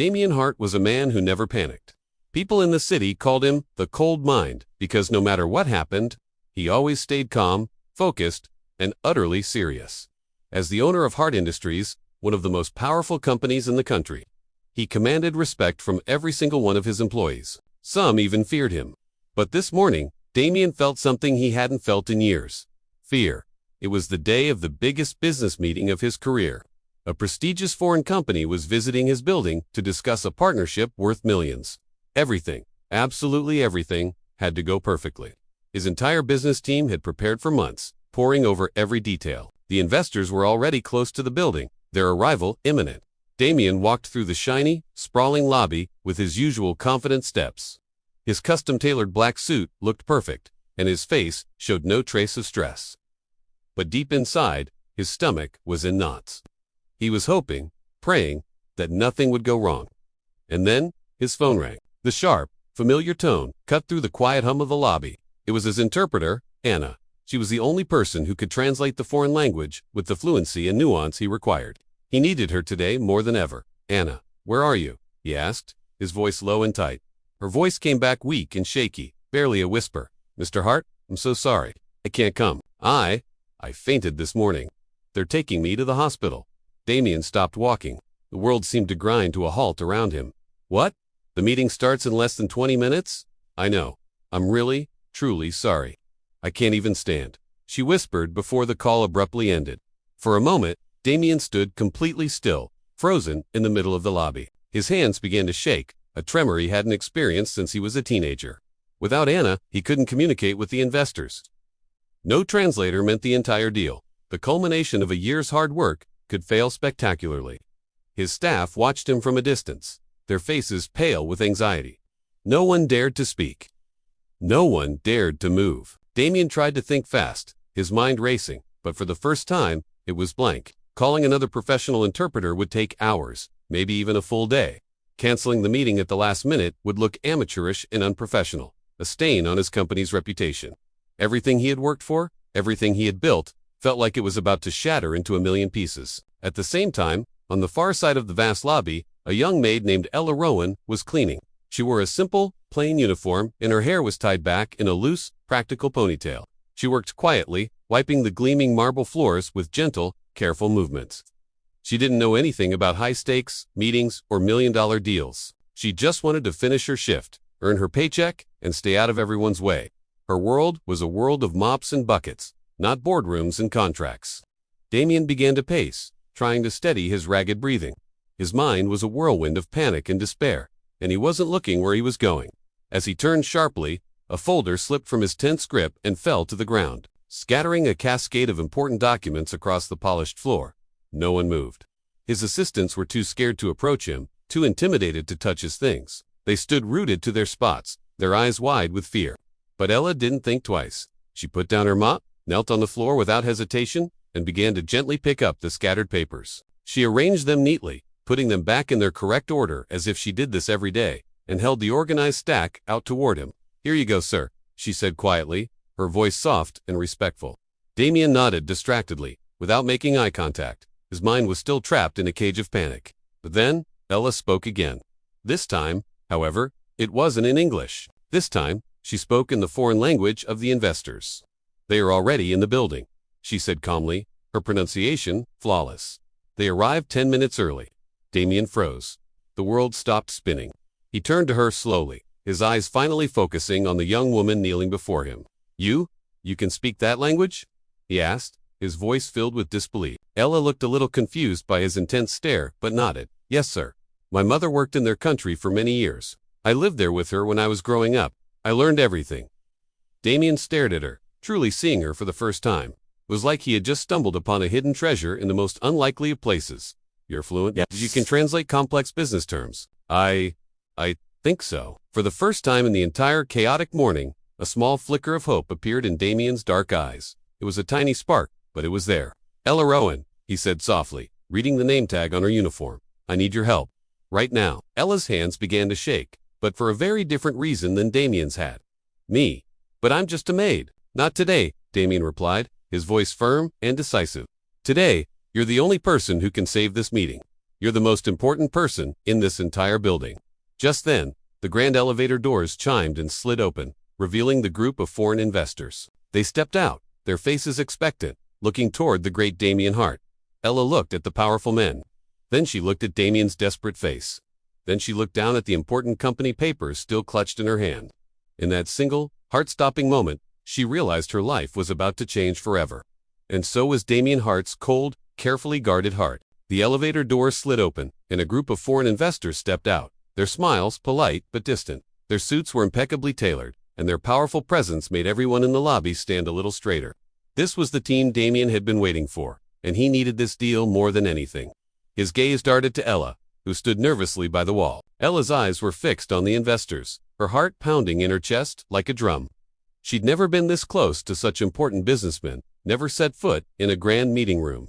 Damian Hart was a man who never panicked. People in the city called him the cold mind because no matter what happened, he always stayed calm, focused, and utterly serious. As the owner of Hart Industries, one of the most powerful companies in the country, he commanded respect from every single one of his employees. Some even feared him. But this morning, Damian felt something he hadn't felt in years. Fear. It was the day of the biggest business meeting of his career. A prestigious foreign company was visiting his building to discuss a partnership worth millions. Everything, absolutely everything, had to go perfectly. His entire business team had prepared for months, poring over every detail. The investors were already close to the building, their arrival imminent. Damian walked through the shiny, sprawling lobby with his usual confident steps. His custom-tailored black suit looked perfect, and his face showed no trace of stress. But deep inside, his stomach was in knots. He was hoping, praying, that nothing would go wrong. And then, his phone rang. The sharp, familiar tone cut through the quiet hum of the lobby. It was his interpreter, Anna. She was the only person who could translate the foreign language with the fluency and nuance he required. He needed her today more than ever. "Anna, where are you?" he asked, his voice low and tight. Her voice came back weak and shaky, barely a whisper. "Mr. Hart, I'm so sorry. I can't come. I fainted this morning. They're taking me to the hospital." Damian stopped walking. The world seemed to grind to a halt around him. "What? The meeting starts in less than 20 minutes? I know. I'm really, truly sorry. I can't even stand," she whispered before the call abruptly ended. For a moment, Damian stood completely still, frozen in the middle of the lobby. His hands began to shake, a tremor he hadn't experienced since he was a teenager. Without Anna, he couldn't communicate with the investors. No translator meant the entire deal. The culmination of a year's hard work could fail spectacularly. His staff watched him from a distance, their faces pale with anxiety. No one dared to speak. No one dared to move. Damian tried to think fast, his mind racing, but for the first time, it was blank. Calling another professional interpreter would take hours, maybe even a full day. Canceling the meeting at the last minute would look amateurish and unprofessional, a stain on his company's reputation. Everything he had worked for, everything he had built, felt like it was about to shatter into a million pieces. At the same time, on the far side of the vast lobby, a young maid named Ella Rowan was cleaning. She wore a simple, plain uniform, and her hair was tied back in a loose, practical ponytail. She worked quietly, wiping the gleaming marble floors with gentle, careful movements. She didn't know anything about high-stakes, meetings, or million-dollar deals. She just wanted to finish her shift, earn her paycheck, and stay out of everyone's way. Her world was a world of mops and buckets, not boardrooms and contracts. Damian began to pace, trying to steady his ragged breathing. His mind was a whirlwind of panic and despair, and he wasn't looking where he was going. As he turned sharply, a folder slipped from his tense grip and fell to the ground, scattering a cascade of important documents across the polished floor. No one moved. His assistants were too scared to approach him, too intimidated to touch his things. They stood rooted to their spots, their eyes wide with fear. But Ella didn't think twice. She put down her mop, knelt on the floor without hesitation, and began to gently pick up the scattered papers. She arranged them neatly, putting them back in their correct order as if she did this every day, and held the organized stack out toward him. "Here you go, sir," she said quietly, her voice soft and respectful. Damian nodded distractedly, without making eye contact. His mind was still trapped in a cage of panic. But then, Ella spoke again. This time, however, it wasn't in English. This time, she spoke in the foreign language of the investors. "They are already in the building," she said calmly, her pronunciation flawless. "They arrived 10 minutes early." Damian froze. The world stopped spinning. He turned to her slowly, his eyes finally focusing on the young woman kneeling before him. You can speak that language?" he asked, his voice filled with disbelief. Ella looked a little confused by his intense stare, but nodded. "Yes, sir. My mother worked in their country for many years. I lived there with her when I was growing up. I learned everything." Damian stared at her, truly seeing her for the first time. It was like he had just stumbled upon a hidden treasure in the most unlikely of places. "You're fluent? Yes. You can translate complex business terms?" I think so." For the first time in the entire chaotic morning, a small flicker of hope appeared in Damian's dark eyes. It was a tiny spark, but it was there. "Ella Rowan," he said softly, reading the name tag on her uniform. "I need your help. Right now." Ella's hands began to shake, but for a very different reason than Damian's had. "Me? But I'm just a maid." "Not today," Damian replied, his voice firm and decisive. "Today, you're the only person who can save this meeting. You're the most important person in this entire building." Just then, the grand elevator doors chimed and slid open, revealing the group of foreign investors. They stepped out, their faces expectant, looking toward the great Damian Hart. Ella looked at the powerful men. Then she looked at Damian's desperate face. Then she looked down at the important company papers still clutched in her hand. In that single, heart-stopping moment, she realized her life was about to change forever. And so was Damian Hart's cold, carefully guarded heart. The elevator doors slid open, and a group of foreign investors stepped out. Their smiles, polite but distant. Their suits were impeccably tailored, and their powerful presence made everyone in the lobby stand a little straighter. This was the team Damian had been waiting for, and he needed this deal more than anything. His gaze darted to Ella, who stood nervously by the wall. Ella's eyes were fixed on the investors, her heart pounding in her chest like a drum. She'd never been this close to such important businessmen, never set foot in a grand meeting room.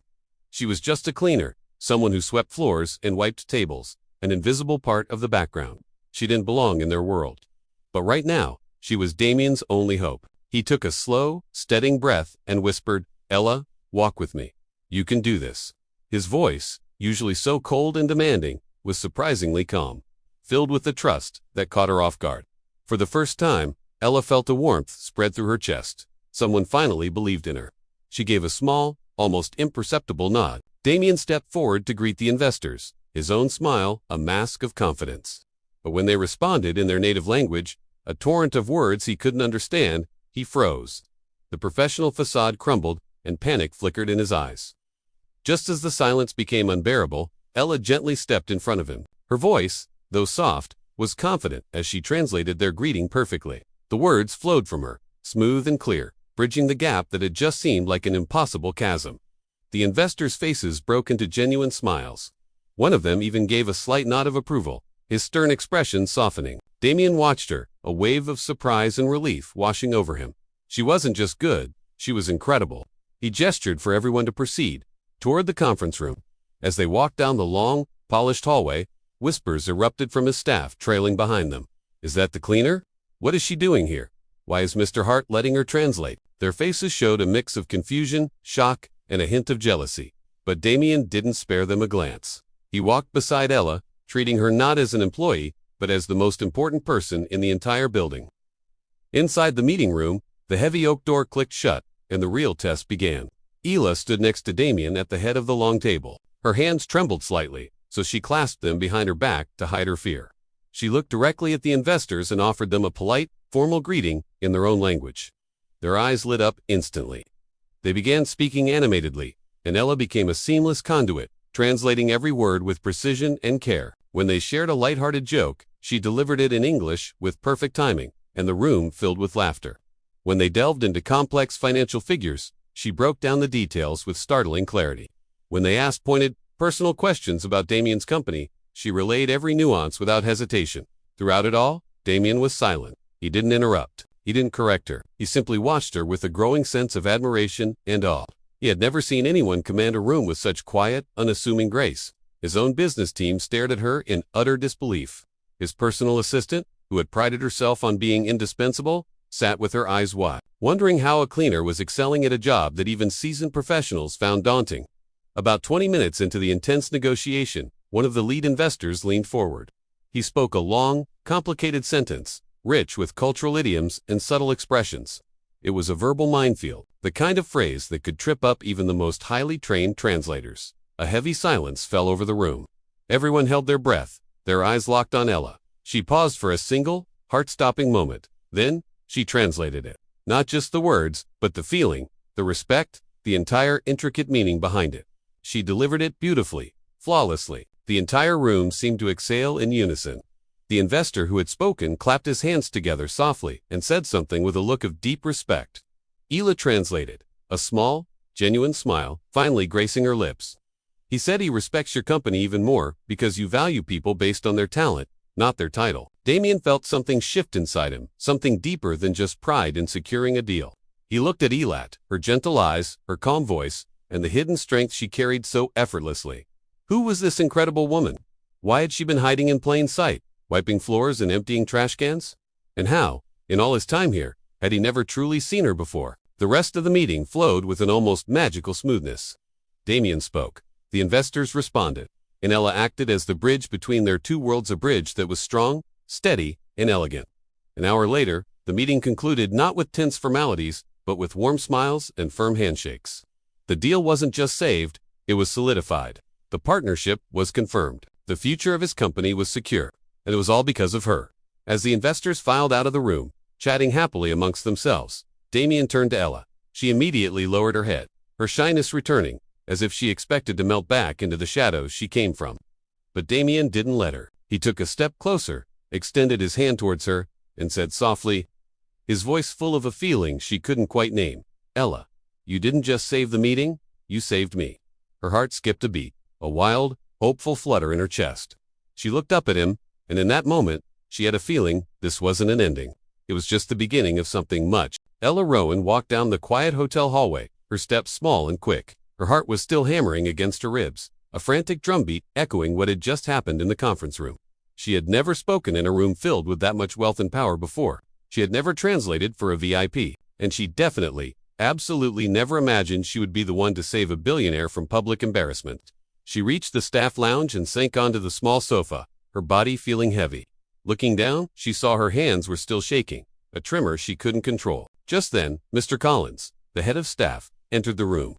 She was just a cleaner, someone who swept floors and wiped tables, an invisible part of the background. She didn't belong in their world. But right now, she was Damian's only hope. He took a slow, steadying breath and whispered, "Ella, walk with me. You can do this." His voice, usually so cold and demanding, was surprisingly calm, filled with the trust that caught her off guard. For the first time, Ella felt a warmth spread through her chest. Someone finally believed in her. She gave a small, almost imperceptible nod. Damian stepped forward to greet the investors, his own smile a mask of confidence. But when they responded in their native language, a torrent of words he couldn't understand, he froze. The professional facade crumbled, and panic flickered in his eyes. Just as the silence became unbearable, Ella gently stepped in front of him. Her voice, though soft, was confident as she translated their greeting perfectly. The words flowed from her, smooth and clear, bridging the gap that had just seemed like an impossible chasm. The investors' faces broke into genuine smiles. One of them even gave a slight nod of approval, his stern expression softening. Damian watched her, a wave of surprise and relief washing over him. She wasn't just good, she was incredible. He gestured for everyone to proceed, toward the conference room. As they walked down the long, polished hallway, whispers erupted from his staff trailing behind them. "Is that the cleaner? What is she doing here? Why is Mr. Hart letting her translate?" Their faces showed a mix of confusion, shock, and a hint of jealousy. But Damian didn't spare them a glance. He walked beside Ella, treating her not as an employee, but as the most important person in the entire building. Inside the meeting room, the heavy oak door clicked shut, and the real test began. Ella stood next to Damian at the head of the long table. Her hands trembled slightly, so she clasped them behind her back to hide her fear. She looked directly at the investors and offered them a polite, formal greeting in their own language. Their eyes lit up instantly. They began speaking animatedly, and Ella became a seamless conduit, translating every word with precision and care. When they shared a light-hearted joke, she delivered it in English with perfect timing, and the room filled with laughter. When they delved into complex financial figures, she broke down the details with startling clarity. When they asked pointed, personal questions about Damian's company, she relayed every nuance without hesitation. Throughout it all, Damian was silent. He didn't interrupt. He didn't correct her. He simply watched her with a growing sense of admiration and awe. He had never seen anyone command a room with such quiet, unassuming grace. His own business team stared at her in utter disbelief. His personal assistant, who had prided herself on being indispensable, sat with her eyes wide, wondering how a cleaner was excelling at a job that even seasoned professionals found daunting. About 20 minutes into the intense negotiation, one of the lead investors leaned forward. He spoke a long, complicated sentence, rich with cultural idioms and subtle expressions. It was a verbal minefield, the kind of phrase that could trip up even the most highly trained translators. A heavy silence fell over the room. Everyone held their breath, their eyes locked on Ella. She paused for a single, heart-stopping moment. Then, she translated it. Not just the words, but the feeling, the respect, the entire intricate meaning behind it. She delivered it beautifully, flawlessly. The entire room seemed to exhale in unison. The investor who had spoken clapped his hands together softly and said something with a look of deep respect. Ella translated, a small, genuine smile finally gracing her lips. "He said he respects your company even more because you value people based on their talent, not their title." Damian felt something shift inside him, something deeper than just pride in securing a deal. He looked at Ella, her gentle eyes, her calm voice, and the hidden strength she carried so effortlessly. Who was this incredible woman? Why had she been hiding in plain sight, wiping floors and emptying trash cans? And how, in all his time here, had he never truly seen her before? The rest of the meeting flowed with an almost magical smoothness. Damian spoke. The investors responded. and Ella acted as the bridge between their two worlds, a bridge that was strong, steady, and elegant. An hour later, the meeting concluded not with tense formalities, but with warm smiles and firm handshakes. The deal wasn't just saved, it was solidified. The partnership was confirmed. The future of his company was secure, and it was all because of her. As the investors filed out of the room, chatting happily amongst themselves, Damian turned to Ella. She immediately lowered her head, her shyness returning, as if she expected to melt back into the shadows she came from. But Damian didn't let her. He took a step closer, extended his hand towards her, and said softly, his voice full of a feeling she couldn't quite name, "Ella, you didn't just save the meeting, you saved me." Her heart skipped a beat, a wild, hopeful flutter in her chest. She looked up at him, and in that moment, she had a feeling this wasn't an ending. It was just the beginning of something much. Ella Rowan walked down the quiet hotel hallway, her steps small and quick. Her heart was still hammering against her ribs, a frantic drumbeat echoing what had just happened in the conference room. She had never spoken in a room filled with that much wealth and power before. She had never translated for a VIP, and she definitely, absolutely never imagined she would be the one to save a billionaire from public embarrassment. She reached the staff lounge and sank onto the small sofa, her body feeling heavy. Looking down, she saw her hands were still shaking, a tremor she couldn't control. Just then, Mr. Collins, the head of staff, entered the room.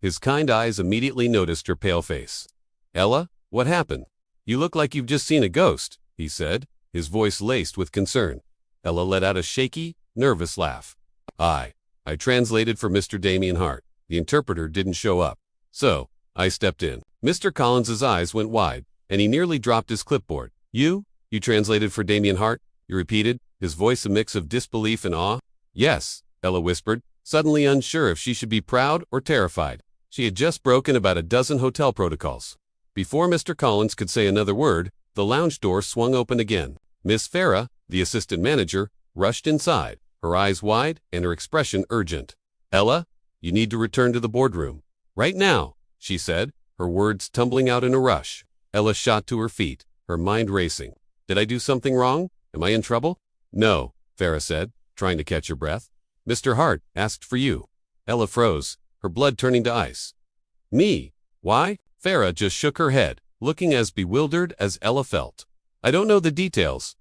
His kind eyes immediately noticed her pale face. "Ella, what happened? You look like you've just seen a ghost," he said, his voice laced with concern. Ella let out a shaky, nervous laugh. I translated for Mr. Damian Hart. The interpreter didn't show up. So, I stepped in." Mr. Collins's eyes went wide, and he nearly dropped his clipboard. You translated for Damian Hart?" he repeated, his voice a mix of disbelief and awe. "Yes," Ella whispered, suddenly unsure if she should be proud or terrified. She had just broken about a dozen hotel protocols. Before Mr. Collins could say another word, the lounge door swung open again. Miss Farah, the assistant manager, rushed inside, her eyes wide and her expression urgent. "Ella, you need to return to the boardroom. Right now," she said, her words tumbling out in a rush. Ella shot to her feet, her mind racing. "Did I do something wrong? Am I in trouble?" "No," Farah said, trying to catch her breath. "Mr. Hart asked for you." Ella froze, her blood turning to ice. "Me? Why?" Farah just shook her head, looking as bewildered as Ella felt. "I don't know the details,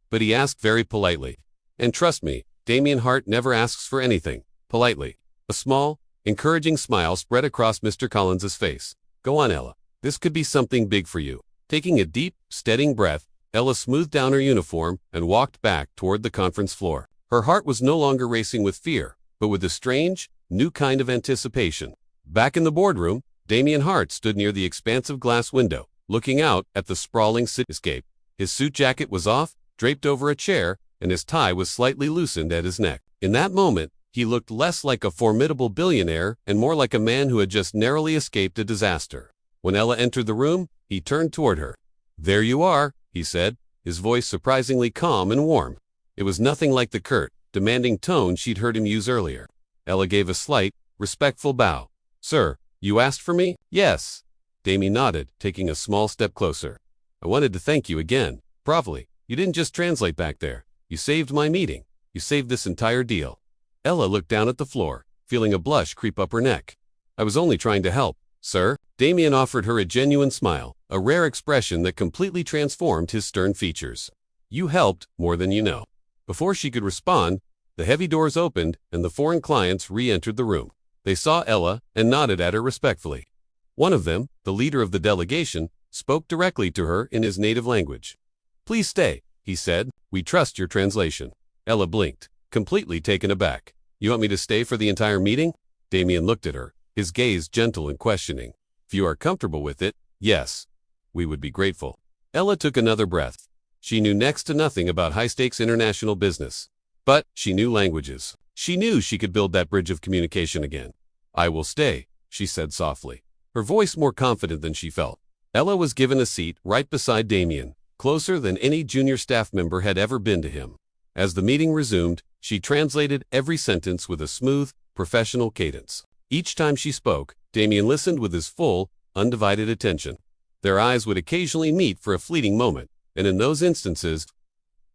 but he asked very politely. And trust me, Damian Hart never asks for anything, politely." A small, encouraging smile spread across Mr. Collins's face. "Go on, Ella. This could be something big for you." Taking a deep, steadying breath, Ella smoothed down her uniform and walked back toward the conference floor. Her heart was no longer racing with fear, but with a strange, new kind of anticipation. Back in the boardroom, Damian Hart stood near the expansive glass window, looking out at the sprawling cityscape. His suit jacket was off, draped over a chair, and his tie was slightly loosened at his neck. In that moment, he looked less like a formidable billionaire and more like a man who had just narrowly escaped a disaster. When Ella entered the room, he turned toward her. "There you are," he said, his voice surprisingly calm and warm. It was nothing like the curt, demanding tone she'd heard him use earlier. Ella gave a slight, respectful bow. "Sir, you asked for me?" "Yes." Damian nodded, taking a small step closer. "I wanted to thank you again. Probably. You didn't just translate back there. You saved my meeting. You saved this entire deal." Ella looked down at the floor, feeling a blush creep up her neck. "I was only trying to help, sir." Damian offered her a genuine smile, a rare expression that completely transformed his stern features. "You helped more than you know." Before she could respond, the heavy doors opened and the foreign clients re-entered the room. They saw Ella and nodded at her respectfully. One of them, the leader of the delegation, spoke directly to her in his native language. "Please stay," he said. "We trust your translation." Ella blinked, completely taken aback. "You want me to stay for the entire meeting?" Damian looked at her, his gaze gentle and questioning. "If you are comfortable with it, yes. We would be grateful." Ella took another breath. She knew next to nothing about high-stakes international business. But she knew languages. She knew she could build that bridge of communication again. "I will stay," she said softly, her voice more confident than she felt. Ella was given a seat right beside Damian, closer than any junior staff member had ever been to him. As the meeting resumed, she translated every sentence with a smooth, professional cadence. Each time she spoke, Damian listened with his full, undivided attention. Their eyes would occasionally meet for a fleeting moment, and in those instances,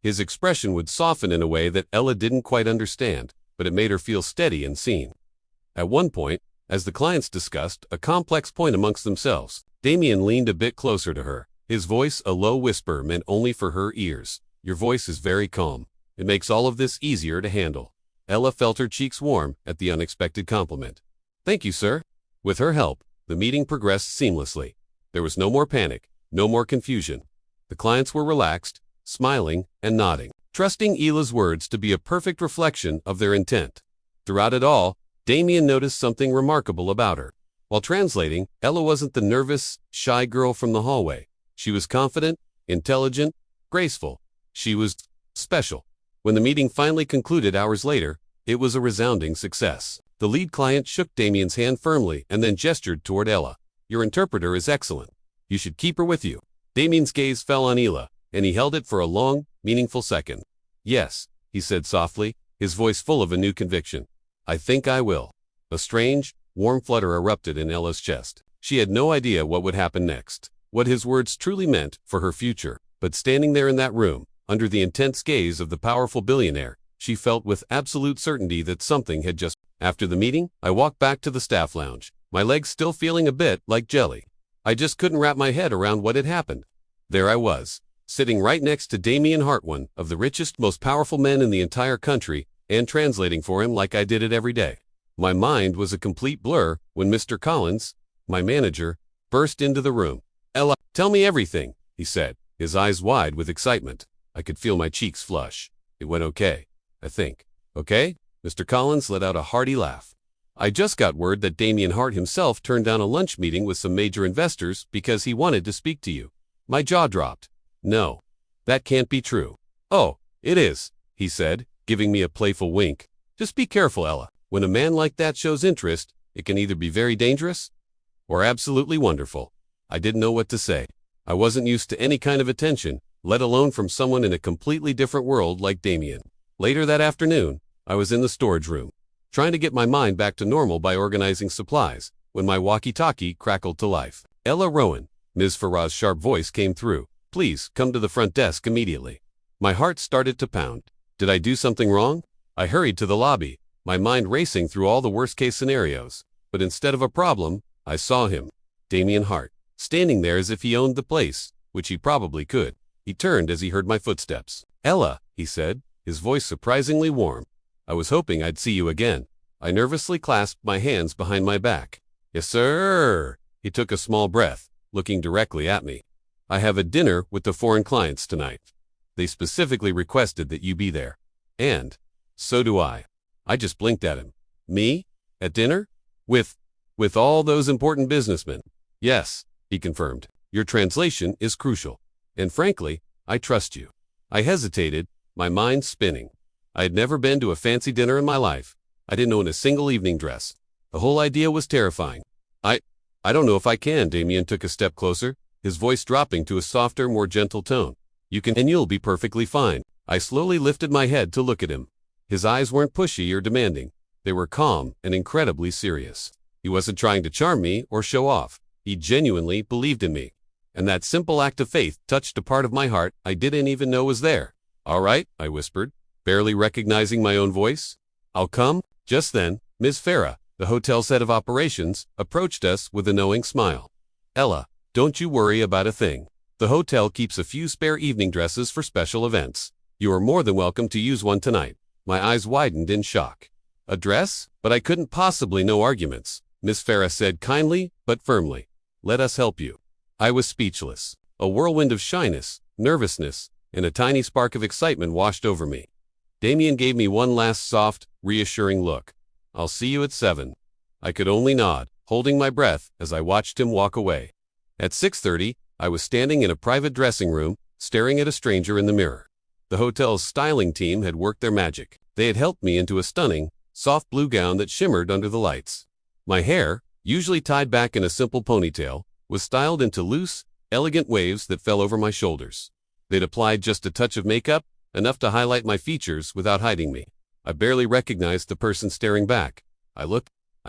his expression would soften in a way that Ella didn't quite understand, but it made her feel steady and seen. At one point, as the clients discussed a complex point amongst themselves, Damian leaned a bit closer to her, his voice a low whisper meant only for her ears. Your voice is very calm. It makes all of this easier to handle. Ella felt her cheeks warm at the unexpected compliment. Thank you, sir. With her help, the meeting progressed seamlessly. There was no more panic, no more confusion. The clients were relaxed, smiling, and nodding, trusting Ella's words to be a perfect reflection of their intent. Throughout it all, Damian noticed something remarkable about her. While translating, Ella wasn't the nervous, shy girl from the hallway. She was confident, intelligent, graceful. She was special. When the meeting finally concluded hours later, it was a resounding success. The lead client shook Damian's hand firmly and then gestured toward Ella. Your interpreter is excellent. You should keep her with you. Damian's gaze fell on Ella, and he held it for a long, meaningful second. Yes, he said softly, his voice full of a new conviction. I think I will. A strange, warm flutter erupted in Ella's chest. She had no idea what would happen next, what his words truly meant for her future. But standing there in that room, under the intense gaze of the powerful billionaire, she felt with absolute certainty that something had just. After the meeting, I walked back to the staff lounge, my legs still feeling a bit like jelly. I just couldn't wrap my head around what had happened. There I was, sitting right next to Damian Hart, one of the richest, most powerful men in the entire country, and translating for him like I did it every day. My mind was a complete blur when Mr. Collins, my manager, burst into the room. Ella, tell me everything, he said, his eyes wide with excitement. I could feel my cheeks flush. It went okay, I think. Okay? Mr. Collins let out a hearty laugh. I just got word that Damian Hart himself turned down a lunch meeting with some major investors because he wanted to speak to you. My jaw dropped. No, that can't be true. Oh, it is, he said, giving me a playful wink. Just be careful, Ella. When a man like that shows interest, it can either be very dangerous or absolutely wonderful. I didn't know what to say. I wasn't used to any kind of attention, let alone from someone in a completely different world like Damian. Later that afternoon, I was in the storage room, trying to get my mind back to normal by organizing supplies, when my walkie-talkie crackled to life. Ella Rowan, Ms. Farah's sharp voice came through. Please, come to the front desk immediately. My heart started to pound. Did I do something wrong? I hurried to the lobby, my mind racing through all the worst-case scenarios. But instead of a problem, I saw him, Damian Hart, standing there as if he owned the place, which he probably could. He turned as he heard my footsteps. Ella, he said, his voice surprisingly warm. I was hoping I'd see you again. I nervously clasped my hands behind my back. Yes, sir. He took a small breath, looking directly at me. I have a dinner with the foreign clients tonight. They specifically requested that you be there. And so do I. I just blinked at him. Me? At dinner? With all those important businessmen? Yes, he confirmed. Your translation is crucial. And frankly, I trust you. I hesitated, my mind spinning. I had never been to a fancy dinner in my life. I didn't own a single evening dress. The whole idea was terrifying. I don't know if I can. Damian took a step closer, his voice dropping to a softer, more gentle tone. You can, and you'll be perfectly fine. I slowly lifted my head to look at him. His eyes weren't pushy or demanding. They were calm and incredibly serious. He wasn't trying to charm me or show off. He genuinely believed in me. And that simple act of faith touched a part of my heart I didn't even know was there. All right, I whispered, barely recognizing my own voice. I'll come. Just then, Ms. Farah, the hotel's head of operations, approached us with a knowing smile. Ella, don't you worry about a thing. The hotel keeps a few spare evening dresses for special events. You are more than welcome to use one tonight. My eyes widened in shock. A dress? But I couldn't possibly know arguments, Ms. Farah said kindly but firmly. Let us help you. I was speechless. A whirlwind of shyness, nervousness, and a tiny spark of excitement washed over me. Damian gave me one last soft, reassuring look. I'll see you at 7. I could only nod, holding my breath as I watched him walk away. At 6:30, I was standing in a private dressing room, staring at a stranger in the mirror. The hotel's styling team had worked their magic. They had helped me into a stunning, soft blue gown that shimmered under the lights. My hair, usually tied back in a simple ponytail, was styled into loose, elegant waves that fell over my shoulders. They'd applied just a touch of makeup, enough to highlight my features without hiding me. I barely recognized the person staring back. I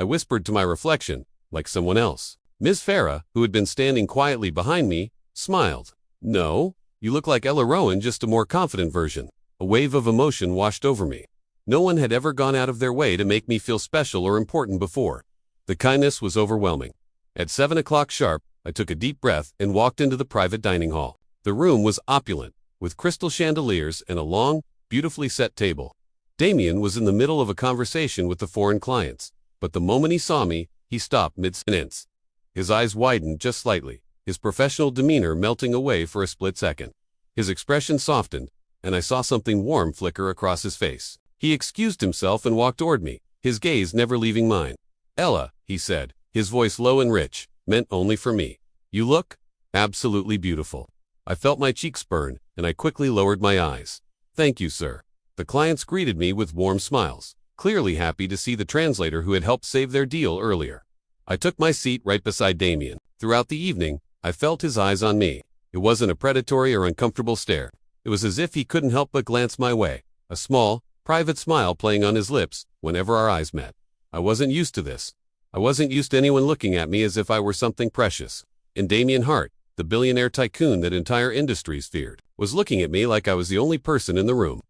whispered to my reflection, like someone else. Ms. Farah, who had been standing quietly behind me, smiled. No, you look like Ella Rowan, just a more confident version. A wave of emotion washed over me. No one had ever gone out of their way to make me feel special or important before. The kindness was overwhelming. At 7 o'clock sharp, I took a deep breath and walked into the private dining hall. The room was opulent, with crystal chandeliers and a long, beautifully set table. Damian was in the middle of a conversation with the foreign clients, but the moment he saw me, he stopped mid-sentence. His eyes widened just slightly, his professional demeanor melting away for a split second. His expression softened, and I saw something warm flicker across his face. He excused himself and walked toward me, his gaze never leaving mine. "Ella," he said, his voice low and rich, meant only for me. "You look absolutely beautiful." I felt my cheeks burn, and I quickly lowered my eyes. "Thank you, sir." The clients greeted me with warm smiles, clearly happy to see the translator who had helped save their deal earlier. I took my seat right beside Damian. Throughout the evening, I felt his eyes on me. It wasn't a predatory or uncomfortable stare. It was as if he couldn't help but glance my way, a small, private smile playing on his lips whenever our eyes met. I wasn't used to this. I wasn't used to anyone looking at me as if I were something precious. And Damian Hart, the billionaire tycoon that entire industries feared, was looking at me like I was the only person in the room.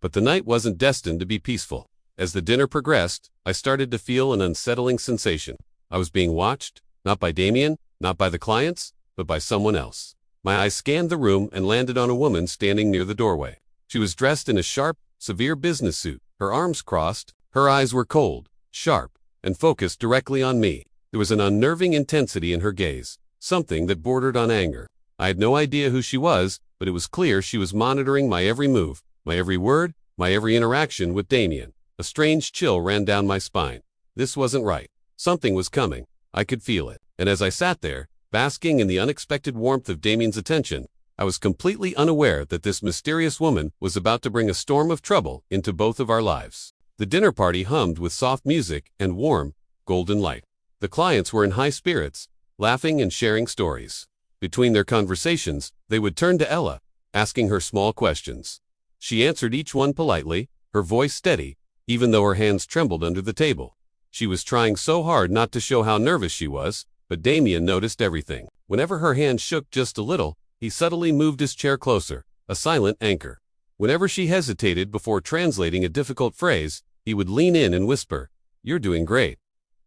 But the night wasn't destined to be peaceful. As the dinner progressed, I started to feel an unsettling sensation. I was being watched, not by Damian, not by the clients, but by someone else. My eyes scanned the room and landed on a woman standing near the doorway. She was dressed in a sharp, severe business suit, her arms crossed, her eyes were cold, sharp, and focused directly on me. There was an unnerving intensity in her gaze, something that bordered on anger. I had no idea who she was, but it was clear she was monitoring my every move, my every word, my every interaction with Damian. A strange chill ran down my spine. This wasn't right. Something was coming. I could feel it. And as I sat there, basking in the unexpected warmth of Damian's attention, I was completely unaware that this mysterious woman was about to bring a storm of trouble into both of our lives. The dinner party hummed with soft music and warm, golden light. The clients were in high spirits, laughing and sharing stories. Between their conversations, they would turn to Ella, asking her small questions. She answered each one politely, her voice steady, even though her hands trembled under the table. She was trying so hard not to show how nervous she was, but Damian noticed everything. Whenever her hand shook just a little, he subtly moved his chair closer, a silent anchor. Whenever she hesitated before translating a difficult phrase, he would lean in and whisper, "You're doing great."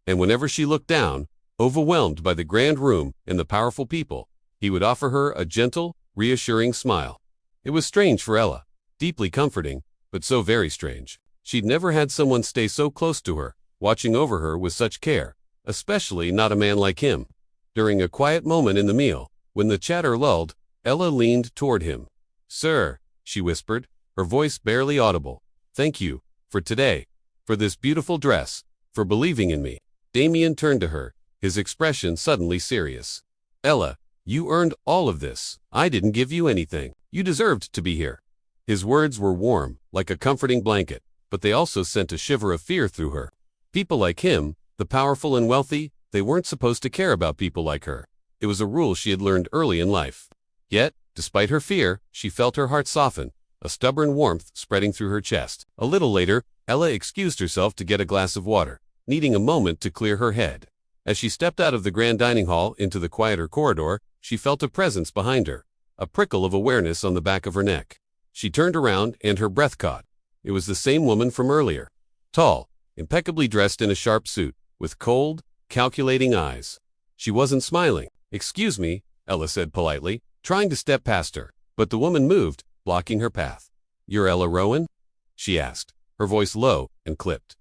And whenever she looked down, overwhelmed by the grand room and the powerful people, he would offer her a gentle, reassuring smile. It was strange for Ella, deeply comforting, but so very strange. She'd never had someone stay so close to her, watching over her with such care, especially not a man like him. During a quiet moment in the meal, when the chatter lulled, Ella leaned toward him. "Sir," she whispered, her voice barely audible, "thank you, for today, for this beautiful dress, for believing in me." Damian turned to her, his expression suddenly serious. "Ella, you earned all of this. I didn't give you anything. You deserved to be here." His words were warm, like a comforting blanket, but they also sent a shiver of fear through her. People like him, the powerful and wealthy, they weren't supposed to care about people like her. It was a rule she had learned early in life. Yet, despite her fear, she felt her heart soften, a stubborn warmth spreading through her chest. A little later, Ella excused herself to get a glass of water, needing a moment to clear her head. As she stepped out of the grand dining hall into the quieter corridor, she felt a presence behind her, a prickle of awareness on the back of her neck. She turned around and her breath caught. It was the same woman from earlier. Tall, impeccably dressed in a sharp suit, with cold, calculating eyes. She wasn't smiling. "Excuse me," Ella said politely, trying to step past her, but the woman moved, blocking her path. "You're Ella Rowan?" she asked, her voice low and clipped.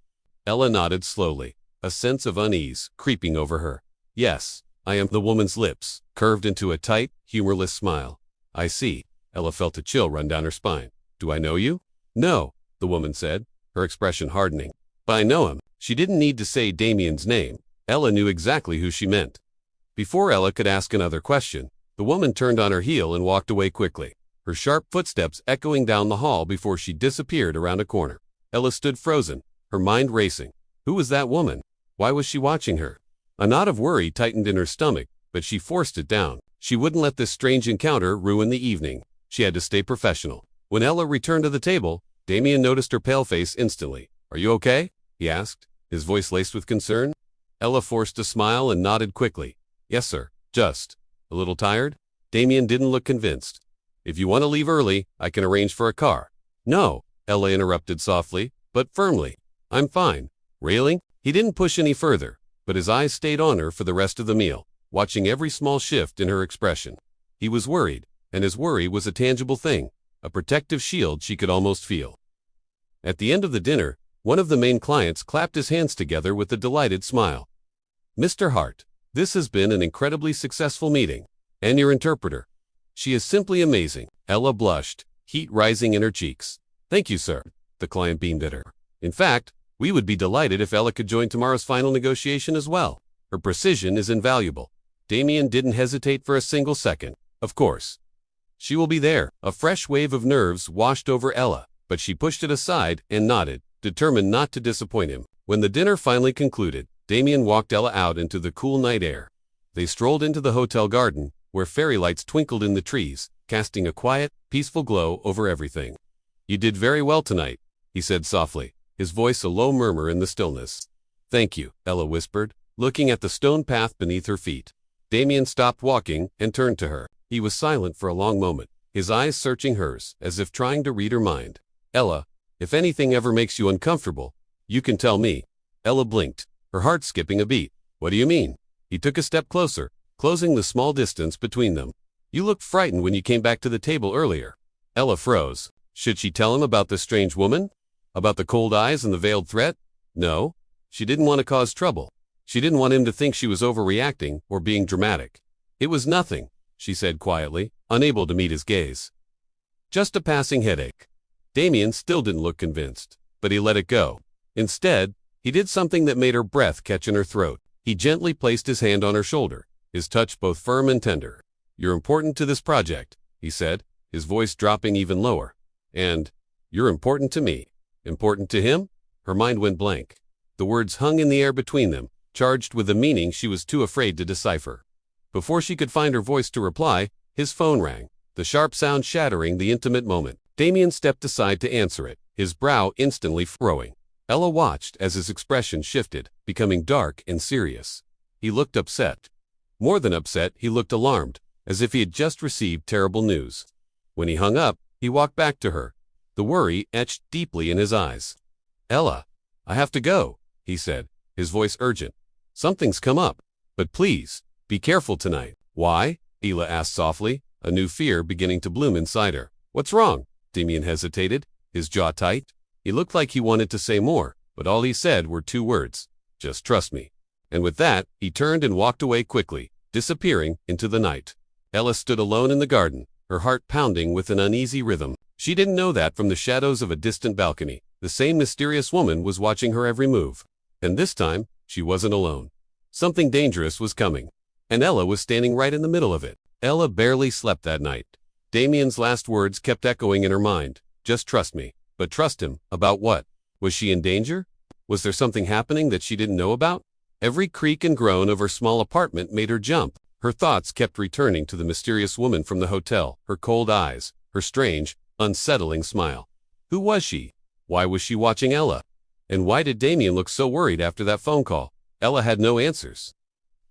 Ella nodded slowly, a sense of unease creeping over her. "Yes, I am." The woman's lips curved into a tight, humorless smile. "I see." Ella felt a chill run down her spine. "Do I know you?" "No," the woman said, her expression hardening. "But I know him." She didn't need to say Damian's name. Ella knew exactly who she meant. Before Ella could ask another question, the woman turned on her heel and walked away quickly, her sharp footsteps echoing down the hall before she disappeared around a corner. Ella stood frozen, her mind racing. Who was that woman? Why was she watching her? A knot of worry tightened in her stomach, but she forced it down. She wouldn't let this strange encounter ruin the evening. She had to stay professional. When Ella returned to the table, Damian noticed her pale face instantly. "Are you okay?" he asked, his voice laced with concern. Ella forced a smile and nodded quickly. "Yes, sir. Just a little tired?" Damian didn't look convinced. "If you want to leave early, I can arrange for a car." "No," Ella interrupted softly, but firmly. "I'm fine." Railing, he didn't push any further, but his eyes stayed on her for the rest of the meal. watching every small shift in her expression. He was worried, and his worry was a tangible thing, a protective shield she could almost feel. At the end of the dinner, one of the main clients clapped his hands together with a delighted smile. "Mr. Hart, this has been an incredibly successful meeting. And your interpreter. She is simply amazing." Ella blushed, heat rising in her cheeks. "Thank you, sir." The client beamed at her. "In fact, we would be delighted if Ella could join tomorrow's final negotiation as well. Her precision is invaluable." Damian didn't hesitate for a single second. "Of course. She will be there." A fresh wave of nerves washed over Ella, but she pushed it aside and nodded, determined not to disappoint him. When the dinner finally concluded, Damian walked Ella out into the cool night air. They strolled into the hotel garden, where fairy lights twinkled in the trees, casting a quiet, peaceful glow over everything. "You did very well tonight," he said softly, his voice a low murmur in the stillness. "Thank you," Ella whispered, looking at the stone path beneath her feet. Damian stopped walking and turned to her. He was silent for a long moment, his eyes searching hers, as if trying to read her mind. "Ella, if anything ever makes you uncomfortable, you can tell me." Ella blinked, her heart skipping a beat. "What do you mean?" He took a step closer, closing the small distance between them. "You looked frightened when you came back to the table earlier." Ella froze. Should she tell him about this strange woman? About the cold eyes and the veiled threat? No. She didn't want to cause trouble. She didn't want him to think she was overreacting or being dramatic. "It was nothing," she said quietly, unable to meet his gaze. "Just a passing headache." Damian still didn't look convinced, but he let it go. Instead, he did something that made her breath catch in her throat. He gently placed his hand on her shoulder, his touch both firm and tender. "You're important to this project," he said, his voice dropping even lower. "And you're important to me." Important to him? Her mind went blank. The words hung in the air between them, charged with a meaning she was too afraid to decipher. Before she could find her voice to reply, his phone rang, the sharp sound shattering the intimate moment. Damian stepped aside to answer it, his brow instantly furrowing. Ella watched as his expression shifted, becoming dark and serious. He looked upset. More than upset, he looked alarmed, as if he had just received terrible news. When he hung up, he walked back to her, the worry etched deeply in his eyes. "Ella, I have to go," he said, his voice urgent. "Something's come up, but please, be careful tonight." "Why?" Ella asked softly, a new fear beginning to bloom inside her. "What's wrong?" Damian hesitated, his jaw tight. He looked like he wanted to say more, but all he said were two words: "Just trust me." And with that, he turned and walked away quickly, disappearing into the night. Ella stood alone in the garden, her heart pounding with an uneasy rhythm. She didn't know that from the shadows of a distant balcony, the same mysterious woman was watching her every move. And this time, she wasn't alone. Something dangerous was coming, and Ella was standing right in the middle of it. Ella barely slept that night. Damian's last words kept echoing in her mind. "Just trust me." But trust him, about what? Was she in danger? Was there something happening that she didn't know about? Every creak and groan of her small apartment made her jump. Her thoughts kept returning to the mysterious woman from the hotel, her cold eyes, her strange, unsettling smile. Who was she? Why was she watching Ella? And why did Damian look so worried after that phone call? Ella had no answers.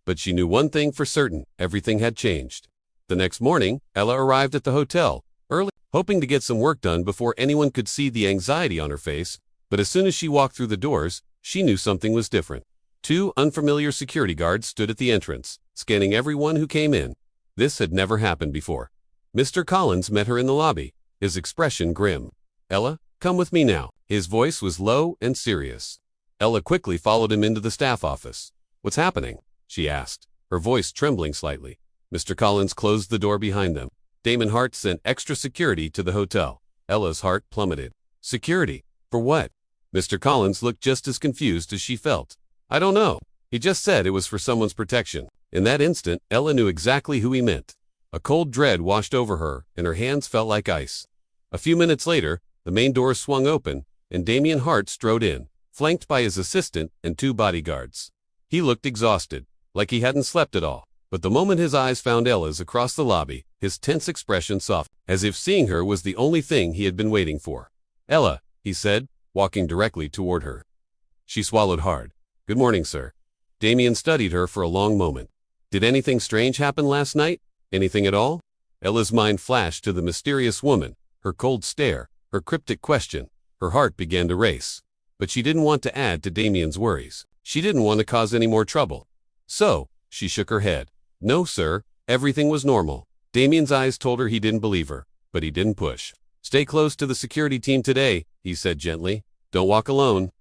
But she knew one thing for certain: everything had changed. The next morning, Ella arrived at the hotel, early, hoping to get some work done before anyone could see the anxiety on her face, but as soon as she walked through the doors, she knew something was different. Two unfamiliar security guards stood at the entrance, scanning everyone who came in. This had never happened before. Mr. Collins met her in the lobby, his expression grim. "Ella, come with me now." His voice was low and serious. Ella quickly followed him into the staff office. "What's happening?" she asked, her voice trembling slightly. Mr. Collins closed the door behind them. Damian Hart sent extra security to the hotel. Ella's heart plummeted. Security? For what? Mr. Collins looked just as confused as she felt. "I don't know. He just said it was for someone's protection." In that instant, Ella knew exactly who he meant. A cold dread washed over her, and her hands felt like ice. A few minutes later, the main door swung open, and Damian Hart strode in, flanked by his assistant and two bodyguards. He looked exhausted, like he hadn't slept at all. But the moment his eyes found Ella's across the lobby, his tense expression softened, as if seeing her was the only thing he had been waiting for. "Ella," he said, walking directly toward her. She swallowed hard. "Good morning, sir." Damian studied her for a long moment. "Did anything strange happen last night? Anything at all?" Ella's mind flashed to the mysterious woman, her cold stare, her cryptic question. Her heart began to race. But she didn't want to add to Damian's worries. She didn't want to cause any more trouble. So, she shook her head. No, sir, everything was normal. Damian's eyes told her he didn't believe her, but he didn't push. Stay close to the security team today, he said gently. Don't walk alone.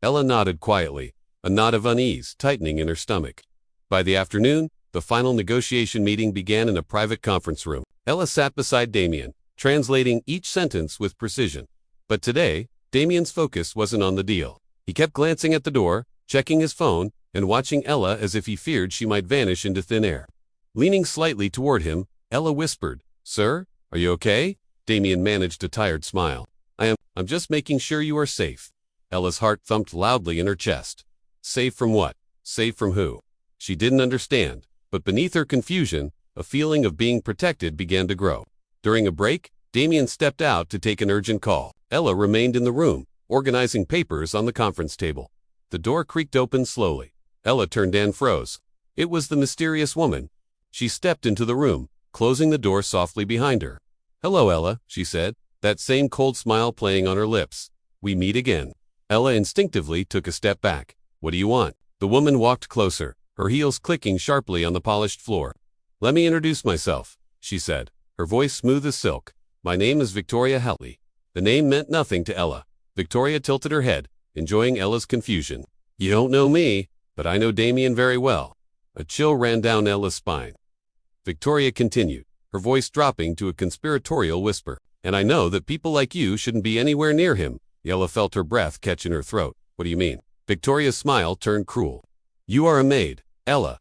Ella nodded quietly, a knot of unease tightening in her stomach. By the afternoon, the final negotiation meeting began in a private conference room. Ella sat beside Damian, translating each sentence with precision. But today, Damian's focus wasn't on the deal. He kept glancing at the door, checking his phone, and watching Ella as if he feared she might vanish into thin air. Leaning slightly toward him, Ella whispered, "Sir, are you okay?" Damian managed a tired smile. I'm just making sure you are safe." Ella's heart thumped loudly in her chest. Safe from what? Safe from who? She didn't understand, but beneath her confusion, a feeling of being protected began to grow. During a break, Damian stepped out to take an urgent call. Ella remained in the room, organizing papers on the conference table. The door creaked open slowly. Ella turned and froze. It was the mysterious woman. She stepped into the room, closing the door softly behind her. "Hello, Ella," she said, that same cold smile playing on her lips. "We meet again." Ella instinctively took a step back. "What do you want?" The woman walked closer, her heels clicking sharply on the polished floor. "Let me introduce myself," she said, her voice smooth as silk. "My name is Victoria Heltley." The name meant nothing to Ella. Victoria tilted her head, enjoying Ella's confusion. "You don't know me, but I know Damian very well." A chill ran down Ella's spine. Victoria continued, her voice dropping to a conspiratorial whisper. "And I know that people like you shouldn't be anywhere near him." Ella felt her breath catch in her throat. "What do you mean?" Victoria's smile turned cruel. "You are a maid, Ella.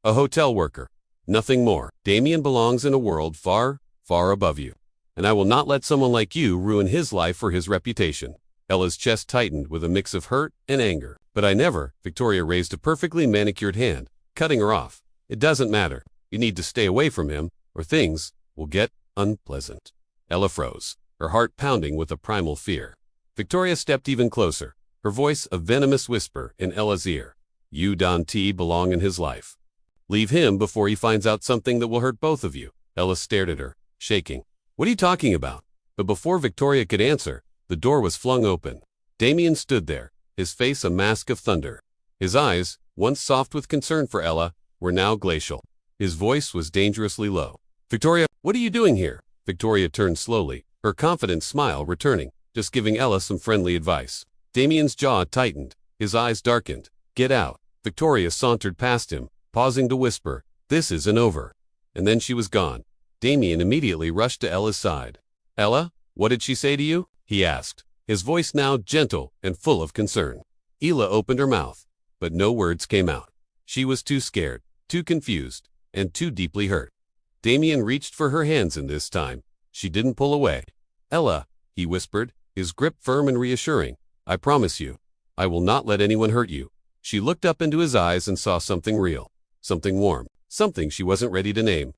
A hotel worker. Nothing more. Damian belongs in a world far, far above you. And I will not let someone like you ruin his life or his reputation." Ella's chest tightened with a mix of hurt and anger. "But I never," Victoria raised a perfectly manicured hand, cutting her off. "It doesn't matter. You need to stay away from him, or things will get unpleasant." Ella froze, her heart pounding with a primal fear. Victoria stepped even closer, her voice a venomous whisper in Ella's ear. "You, Don T, belong in his life. Leave him before he finds out something that will hurt both of you." Ella stared at her, shaking. "What are you talking about?" But before Victoria could answer, the door was flung open. Damian stood there, his face a mask of thunder. His eyes, once soft with concern for Ella, were now glacial. His voice was dangerously low. "Victoria, what are you doing here?" Victoria turned slowly, her confident smile returning, just giving Ella some friendly advice. Damian's jaw tightened, his eyes darkened. "Get out." Victoria sauntered past him, pausing to whisper, "This isn't over." And then she was gone. Damian immediately rushed to Ella's side. "Ella, what did she say to you?" he asked, his voice now gentle and full of concern. Ella opened her mouth, but no words came out. She was too scared, too confused, and too deeply hurt. Damian reached for her hands, and this time, she didn't pull away. "Ella," he whispered, his grip firm and reassuring, "I promise you, I will not let anyone hurt you." She looked up into his eyes and saw something real, something warm, something she wasn't ready to name.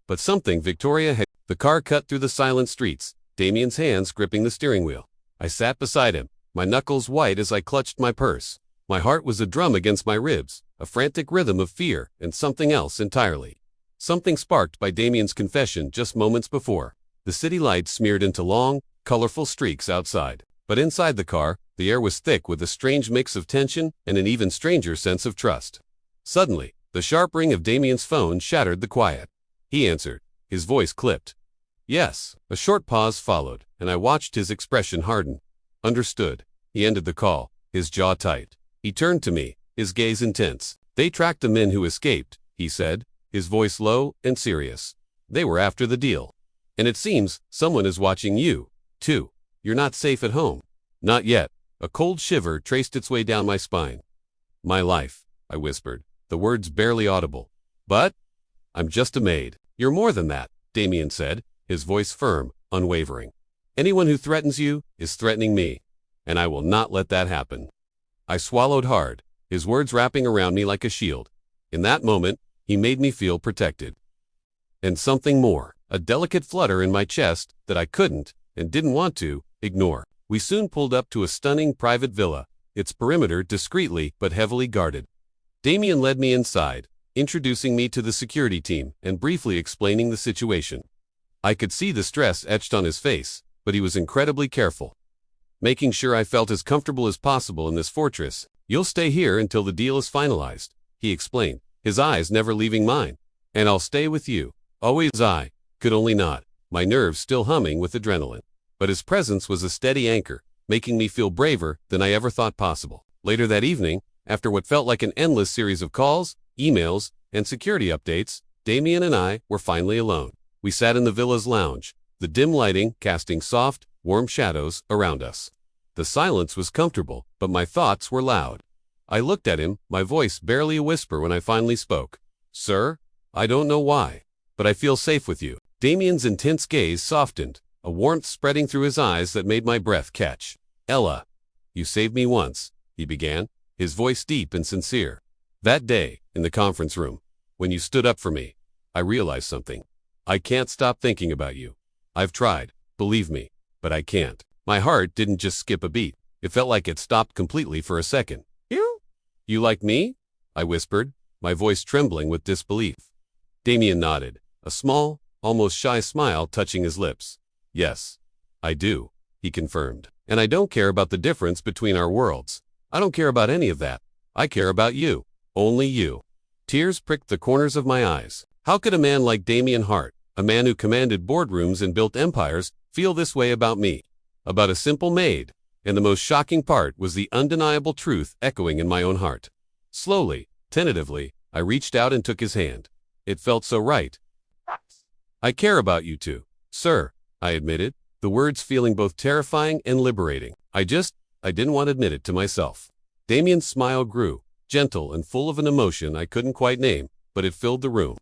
But something Victoria had. The car cut through the silent streets, Damian's hands gripping the steering wheel. I sat beside him, my knuckles white as I clutched my purse. My heart was a drum against my ribs, a frantic rhythm of fear and something else entirely. Something sparked by Damian's confession just moments before. The city lights smeared into long, colorful streaks outside. But inside the car, the air was thick with a strange mix of tension and an even stranger sense of trust. Suddenly, the sharp ring of Damian's phone shattered the quiet. He answered, his voice clipped. "Yes." A short pause followed, and I watched his expression harden. "Understood." He ended the call, his jaw tight. He turned to me, his gaze intense. "They tracked the men who escaped," he said, his voice low and serious. "They were after the deal. And it seems someone is watching you, too. You're not safe at home." "Not yet." A cold shiver traced its way down my spine. "My life," I whispered, the words barely audible. "But I'm just a maid." "You're more than that," Damian said, his voice firm, unwavering. "Anyone who threatens you is threatening me, and I will not let that happen." I swallowed hard, his words wrapping around me like a shield. In that moment, he made me feel protected. And something more, a delicate flutter in my chest that I couldn't, and didn't want to, ignore. We soon pulled up to a stunning private villa, its perimeter discreetly but heavily guarded. Damian led me inside, introducing me to the security team and briefly explaining the situation. I could see the stress etched on his face, but he was incredibly careful, making sure I felt as comfortable as possible in this fortress. "You'll stay here until the deal is finalized," he explained, his eyes never leaving mine. And I'll stay with you. Always. I could only nod, my nerves still humming with adrenaline. But his presence was a steady anchor, making me feel braver than I ever thought possible. Later that evening, after what felt like an endless series of calls, emails, and security updates, Damian and I were finally alone. We sat in the villa's lounge, the dim lighting casting soft, warm shadows around us. The silence was comfortable, but my thoughts were loud. I looked at him, my voice barely a whisper when I finally spoke. Sir, I don't know why, but I feel safe with you. Damian's intense gaze softened, a warmth spreading through his eyes that made my breath catch. Ella, you saved me once, he began, his voice deep and sincere. That day, in the conference room, when you stood up for me, I realized something. I can't stop thinking about you. I've tried, believe me, but I can't. My heart didn't just skip a beat. It felt like it stopped completely for a second. You like me? I whispered, my voice trembling with disbelief. Damian nodded, a small, almost shy smile touching his lips. Yes, I do, he confirmed. And I don't care about the difference between our worlds. I don't care about any of that. I care about you. Only you. Tears pricked the corners of my eyes. How could a man like Damian Hart, a man who commanded boardrooms and built empires, feel this way about me? About a simple maid? And the most shocking part was the undeniable truth echoing in my own heart. Slowly, tentatively, I reached out and took his hand. It felt so right. I care about you too, sir, I admitted, the words feeling both terrifying and liberating. I didn't want to admit it to myself. Damian's smile grew, gentle and full of an emotion I couldn't quite name, but it filled the room.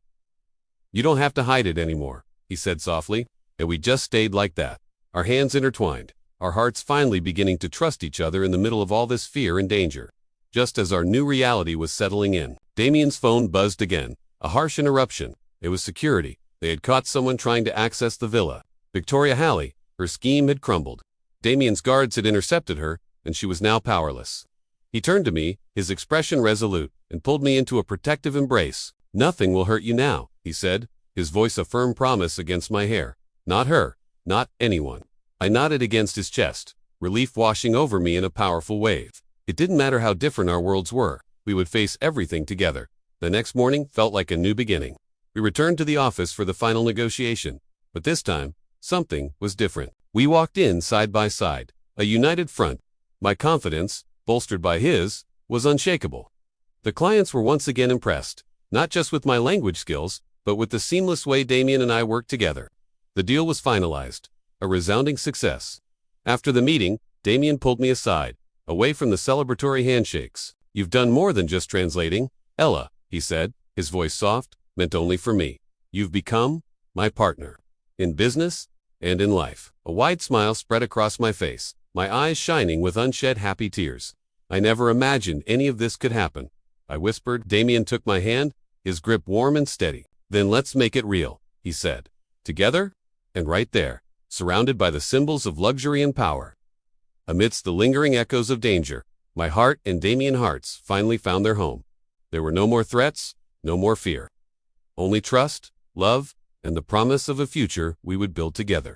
You don't have to hide it anymore, he said softly, and we just stayed like that, our hands intertwined, our hearts finally beginning to trust each other in the middle of all this fear and danger. Just as our new reality was settling in, Damian's phone buzzed again, a harsh interruption. It was security. They had caught someone trying to access the villa. Victoria Halley, her scheme had crumbled. Damian's guards had intercepted her, and she was now powerless. He turned to me, his expression resolute, and pulled me into a protective embrace. Nothing will hurt you now, he said, his voice a firm promise against my hair. Not her, not anyone. I nodded against his chest, relief washing over me in a powerful wave. It didn't matter how different our worlds were, we would face everything together. The next morning felt like a new beginning. We returned to the office for the final negotiation, but this time, something was different. We walked in side by side, a united front. My confidence, bolstered by his, was unshakable. The clients were once again impressed, not just with my language skills, but with the seamless way Damian and I worked together. The deal was finalized, a resounding success. After the meeting, Damian pulled me aside, away from the celebratory handshakes. You've done more than just translating, Ella, he said, his voice soft, meant only for me. You've become my partner. In business and in life. A wide smile spread across my face, my eyes shining with unshed happy tears. I never imagined any of this could happen, I whispered. Damian took my hand, his grip warm and steady. Then let's make it real, he said. Together, and right there, surrounded by the symbols of luxury and power. Amidst the lingering echoes of danger, my heart and Damian Hart's finally found their home. There were no more threats, no more fear. Only trust, love, and the promise of a future we would build together.